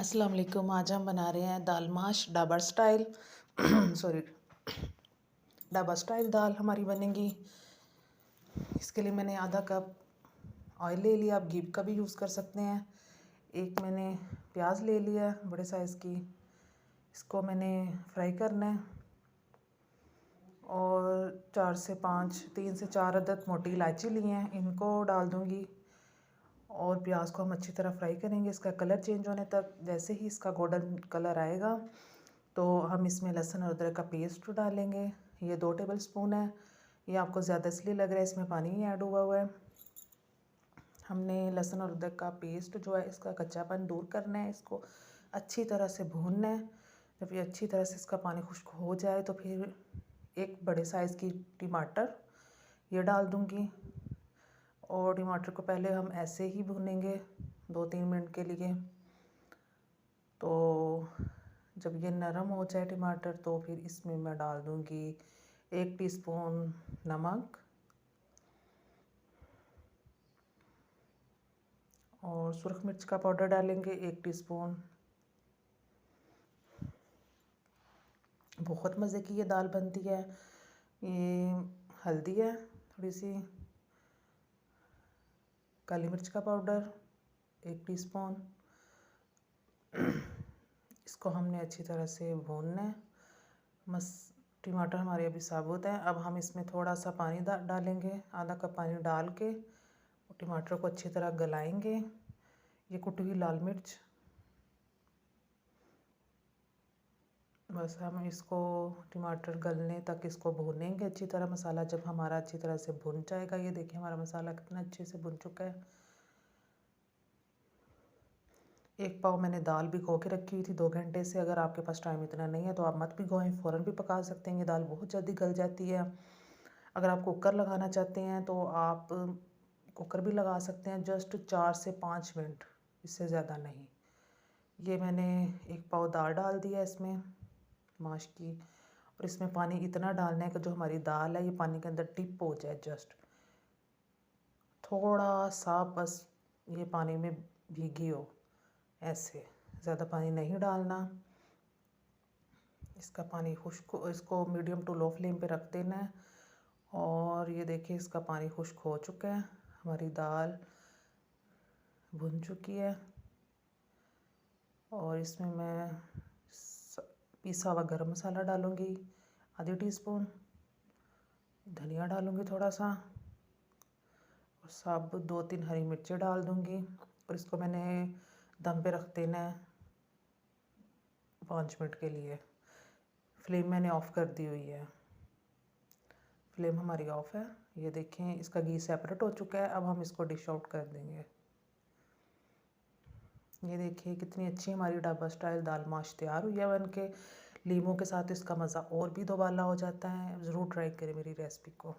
अस्सलाम वालेकुम। आज हम बना रहे हैं दाल माश dhaba style sorry dhaba style दाल हमारी बनेगी। इसके लिए मैंने आधा कप ऑयल ले लिया, आप घी का भी यूज़ कर सकते हैं। एक मैंने प्याज ले लिया बड़े साइज़ की, इसको मैंने फ्राई करना है। और 3 से 4 अदद मोटी इलायची ली हैं, इनको डाल दूँगी। और प्याज को हम अच्छी तरह फ्राई करेंगे, इसका कलर चेंज होने तक। जैसे ही इसका गोल्डन कलर आएगा तो हम इसमें लहसुन और अदरक का पेस्ट डालेंगे। ये 2 टेबल स्पून है। ये आपको ज़्यादा इसलिए लग रहा है, इसमें पानी ही ऐड हुआ है। हमने लहसुन और अदरक का पेस्ट जो है इसका कच्चापन दूर करना है, इसको अच्छी तरह से भूनना है। जब ये अच्छी तरह से इसका पानी खुश्क हो जाए तो फिर एक बड़े साइज़ की टमाटर ये डाल दूँगी। और टमाटर को पहले हम ऐसे ही भूनेंगे 2-3 मिनट के लिए। तो जब ये नरम हो जाए टमाटर तो फिर इसमें मैं डाल दूँगी 1 टीस्पून नमक और सुरख मिर्च का पाउडर डालेंगे 1 टीस्पून। बहुत मज़े की ये दाल बनती है। ये हल्दी है थोड़ी सी, काली मिर्च का पाउडर 1 टीस्पून। इसको हमने अच्छी तरह से भूनना है। टमाटर हमारे अभी साबुत हैं। अब हम इसमें थोड़ा सा पानी डालेंगे, आधा कप पानी डाल के टमाटर को अच्छी तरह गलाएंगे। ये कुटी हुई लाल मिर्च, बस हम इसको टमाटर गलने तक इसको भूनेंगे अच्छी तरह। मसाला जब हमारा अच्छी तरह से भुन जाएगा, ये देखिए हमारा मसाला कितना अच्छे से भुन चुका है। 1 पाव मैंने दाल भिगो के रखी हुई थी 2 घंटे से। अगर आपके पास टाइम इतना नहीं है तो आप मत भिगोएं, फ़ौरन भी पका सकते हैं। ये दाल बहुत जल्दी गल जाती है। अगर आप कुकर लगाना चाहते हैं तो आप कुकर भी लगा सकते हैं, जस्ट 4 से 5 मिनट, इससे ज़्यादा नहीं। ये मैंने 1 पाव दाल डाल दिया इसमें माश की। और इसमें पानी इतना डालना है कि जो हमारी दाल है ये पानी के अंदर डिप हो जाए, जस्ट थोड़ा सा, बस ये पानी में भीगी हो, ऐसे ज़्यादा पानी नहीं डालना। इसका पानी खुश्क, इसको मीडियम टू लो फ्लेम पे रख देना है। और ये देखिए इसका पानी खुश्क हो चुका है, हमारी दाल भुन चुकी है। और इसमें मैं पिसा हुआ गरम मसाला डालूँगी आधी टीस्पून, धनिया डालूँगी थोड़ा सा, और साबुत 2-3 हरी मिर्चें डाल दूँगी। और इसको मैंने दम पे रख देना है 5 मिनट के लिए। फ्लेम मैंने ऑफ़ कर दी हुई है, फ्लेम हमारी ऑफ़ है। ये देखें इसका घी सेपरेट हो चुका है। अब हम इसको डिश आउट कर देंगे। ये देखिए कितनी अच्छी हमारी ढाबा स्टाइल दाल माश तैयार हुई है बनके। लीमू के साथ इसका मज़ा और भी दोबाला हो जाता है। ज़रूर ट्राई करें मेरी रेसिपी को।